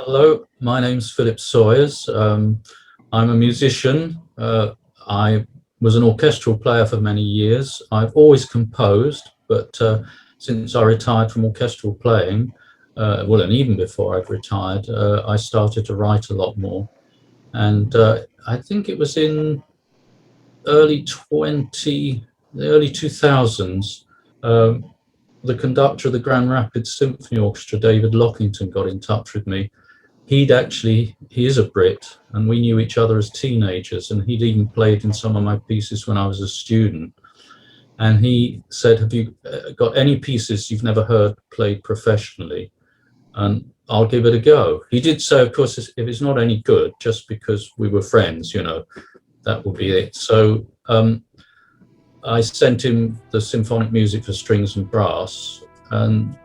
Hello, my name's Philip Sawyers. I'm a musician. I was an orchestral player for many years. I've always composed, but since I retired from orchestral playing, well, and even before I'd retired, I started to write a lot more. And I think it was in early 20, the early 2000s, um, the conductor of the Grand Rapids Symphony Orchestra, David Lockington, got in touch with me. He is a Brit, and we knew each other as teenagers, and he'd even played in some of my pieces when I was a student. And he said, have you got any pieces you've never heard played professionally? And I'll give it a go. He did say, of course, if it's not any good, just because we were friends, that will be it. So I sent him the symphonic music for strings and brass, and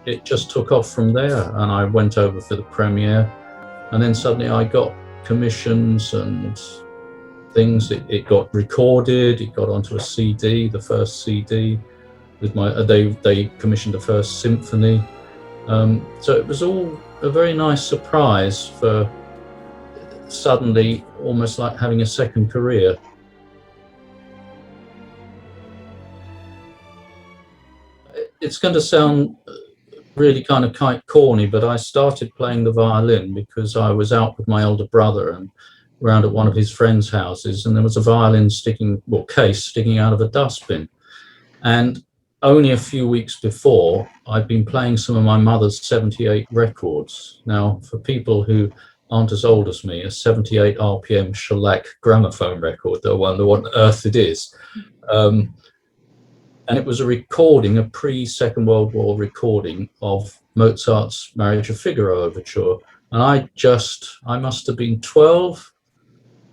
it just took off from there. And I went over for the premiere, and then suddenly I got commissions and things. It got recorded, it got onto a CD, the first CD with they commissioned the first symphony. So it was all a very nice surprise for suddenly almost like having a second career. It's going to sound really kind of quite corny, but I started playing the violin because I was out with my older brother and around at one of his friends' houses, and there was a violin case sticking out of a dustbin. And only a few weeks before, I'd been playing some of my mother's 78 records. Now, for people who aren't as old as me, a 78 RPM shellac gramophone record, they'll wonder what on earth it is. And it was a recording, a pre-Second World War recording of Mozart's Marriage of Figaro overture. And I must have been 12,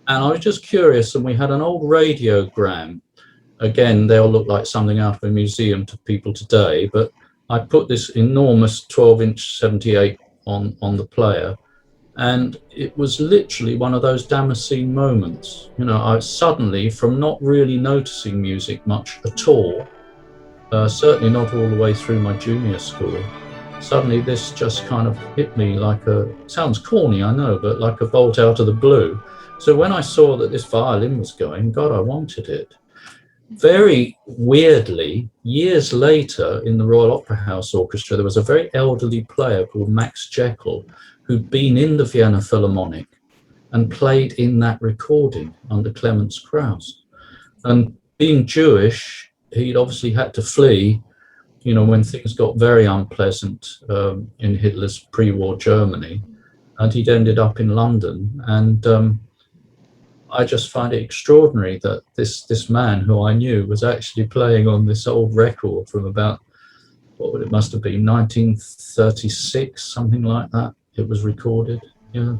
and I was just curious, and we had an old radiogram. Again, they'll look like something out of a museum to people today, but I put this enormous 12-inch 78 on the player, and it was literally one of those Damascene moments. I suddenly, from not really noticing music much at all, certainly not all the way through my junior school, suddenly this just kind of hit me like sounds corny, I know, but like a bolt out of the blue. So when I saw that this violin was going, God, I wanted it. Very weirdly, years later in the Royal Opera House Orchestra, there was a very elderly player called Max Jekyll who'd been in the Vienna Philharmonic and played in that recording under Clemens Krauss. And being Jewish, he'd obviously had to flee, when things got very unpleasant in Hitler's pre-war Germany, and he'd ended up in London. And I just find it extraordinary that this man who I knew was actually playing on this old record from about, it must have been 1936, something like that. It was recorded, yeah.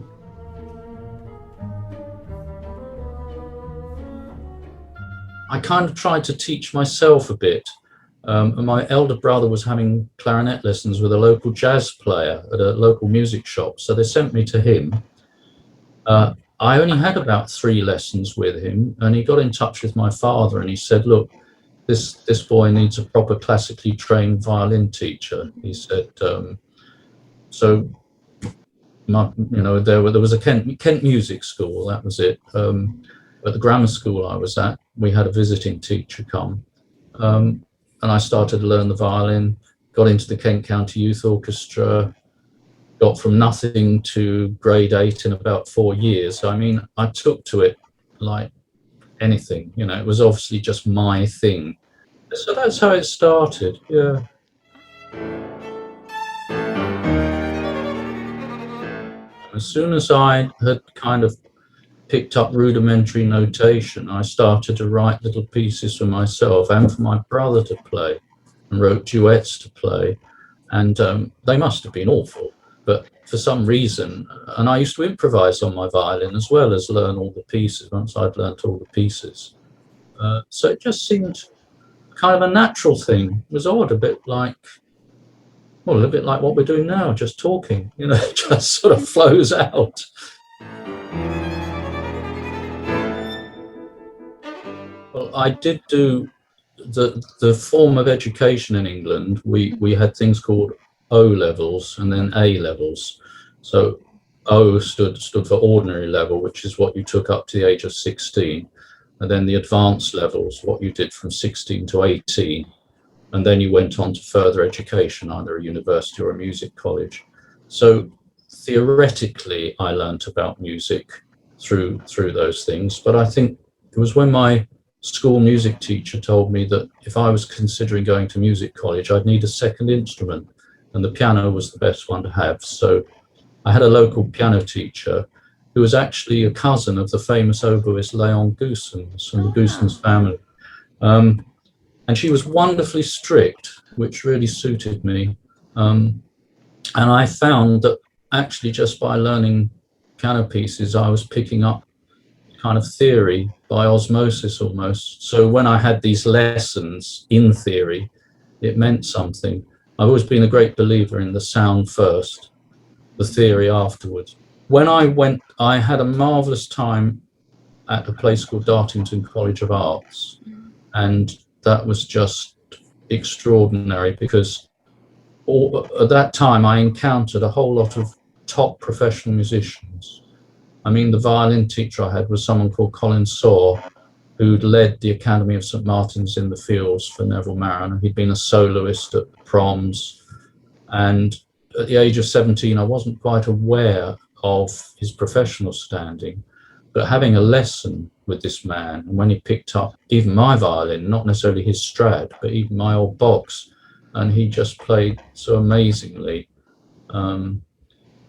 I kind of tried to teach myself a bit. And my elder brother was having clarinet lessons with a local jazz player at a local music shop, so they sent me to him. I only had about 3 lessons with him, and he got in touch with my father and he said, look, this boy needs a proper classically trained violin teacher. He said, so there was a Kent Music School, that was it. At the grammar school I was at, we had a visiting teacher come, and I started to learn the violin, got into the Kent County Youth Orchestra, got from nothing to grade 8 in about 4 years. I mean, I took to it like anything, it was obviously just my thing. So that's how it started, yeah. As soon as I had kind of picked up rudimentary notation, I started to write little pieces for myself and for my brother to play, and wrote duets to play. And they must have been awful, but for some reason, and I used to improvise on my violin as well as learn all the pieces once I'd learnt all the pieces. So it just seemed kind of a natural thing. It was odd, a bit like what we're doing now, just talking, it just sort of flows out. Well, I did do the form of education in England. We had things called O levels and then A levels. So O stood for ordinary level, which is what you took up to the age of 16. And then the advanced levels, what you did from 16 to 18. And then you went on to further education, either a university or a music college. So theoretically, I learnt about music through those things. But I think it was when my school music teacher told me that if I was considering going to music college, I'd need a second instrument, and the piano was the best one to have. So I had a local piano teacher who was actually a cousin of the famous oboist Leon Goossens from the Goossens family. And she was wonderfully strict, which really suited me. And I found that actually just by learning piano pieces, I was picking up kind of theory by osmosis almost. So when I had these lessons in theory, it meant something. I've always been a great believer in the sound first, the theory afterwards. When I went, I had a marvelous time at a place called Dartington College of Arts, and that was just extraordinary because at that time I encountered a whole lot of top professional musicians. I mean, the violin teacher I had was someone called Colin Saw, who'd led the Academy of St Martin's in the Fields for Neville Marriner. He'd been a soloist at proms, and at the age of 17 I wasn't quite aware of his professional standing, but having a lesson with this man, and when he picked up even my violin, not necessarily his Strad, but even my old box, and he just played so amazingly. Then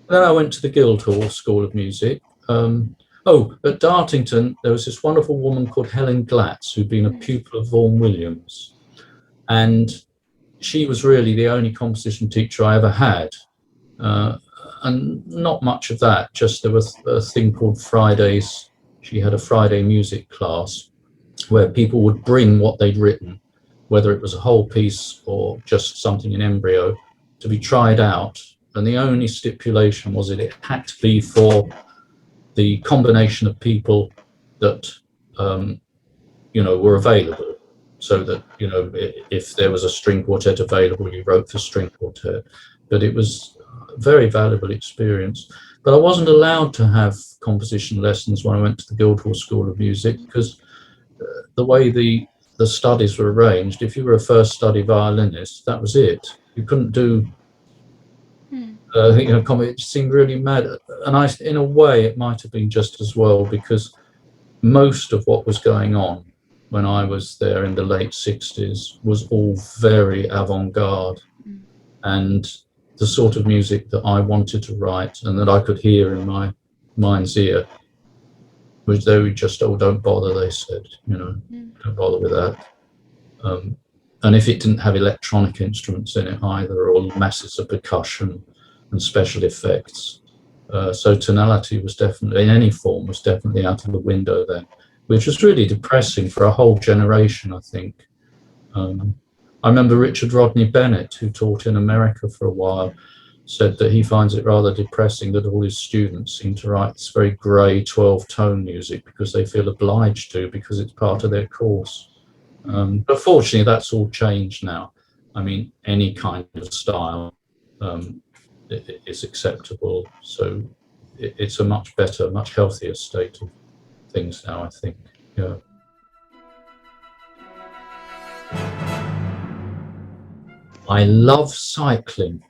I went to the Guildhall School of Music. At Dartington, there was this wonderful woman called Helen Glatz, who'd been a pupil of Vaughan Williams. And she was really the only composition teacher I ever had. And not much of that, just there was a thing called Fridays. She had a Friday music class where people would bring what they'd written, whether it was a whole piece or just something in embryo, to be tried out. And the only stipulation was that it had to be for the combination of people that, were available. So that, if there was a string quartet available, you wrote for string quartet. But it was a very valuable experience. But I wasn't allowed to have composition lessons when I went to the Guildhall School of Music, because the way the studies were arranged, if you were a first study violinist, that was it. You couldn't do, it seemed really mad. And in a way, it might have been just as well, because most of what was going on when I was there in the late 60s was all very avant-garde, and the sort of music that I wanted to write and that I could hear in my mind's ear, which they would just, don't bother, they said, don't bother with that. And if it didn't have electronic instruments in it either, or masses of percussion and special effects, so tonality was definitely, in any form, was definitely out of the window then, which was really depressing for a whole generation, I think. I remember Richard Rodney Bennett, who taught in America for a while, said that he finds it rather depressing that all his students seem to write this very grey 12-tone music because they feel obliged to, because it's part of their course. But fortunately, that's all changed now. I mean, any kind of style is acceptable. So it's a much better, much healthier state of things now, I think. Yeah. I love cycling.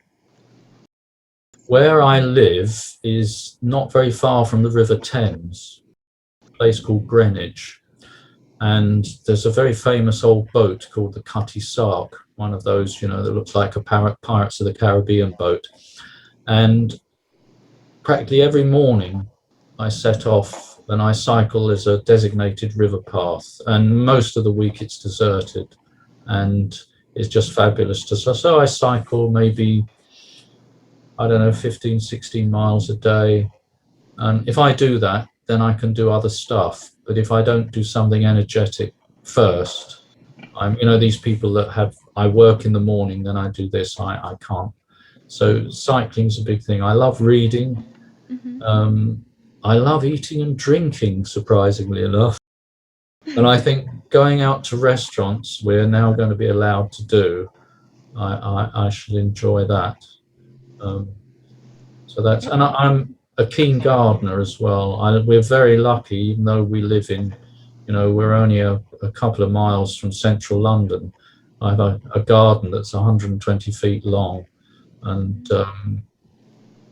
Where I live is not very far from the River Thames, a place called Greenwich. And there's a very famous old boat called the Cutty Sark, one of those, that looks like a Pirates of the Caribbean boat. And practically every morning I set off and I cycle as a designated river path. And most of the week it's deserted. And it's just fabulous so I cycle maybe, 15, 16 miles a day. And if I do that, then I can do other stuff. But if I don't do something energetic first, I'm, these people that I work in the morning, then I do this, I can't. So cycling's a big thing. I love reading. I love eating and drinking, surprisingly enough. And I think going out to restaurants, we're now going to be allowed to do, I shall enjoy that. So that's, and I'm a keen gardener as well. We're very lucky, even though we live in, we're only a couple of miles from central London. I have a garden that's 120 feet long, and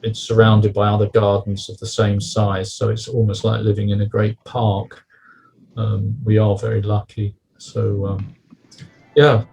it's surrounded by other gardens of the same size. So it's almost like living in a great park. We are very lucky. So yeah,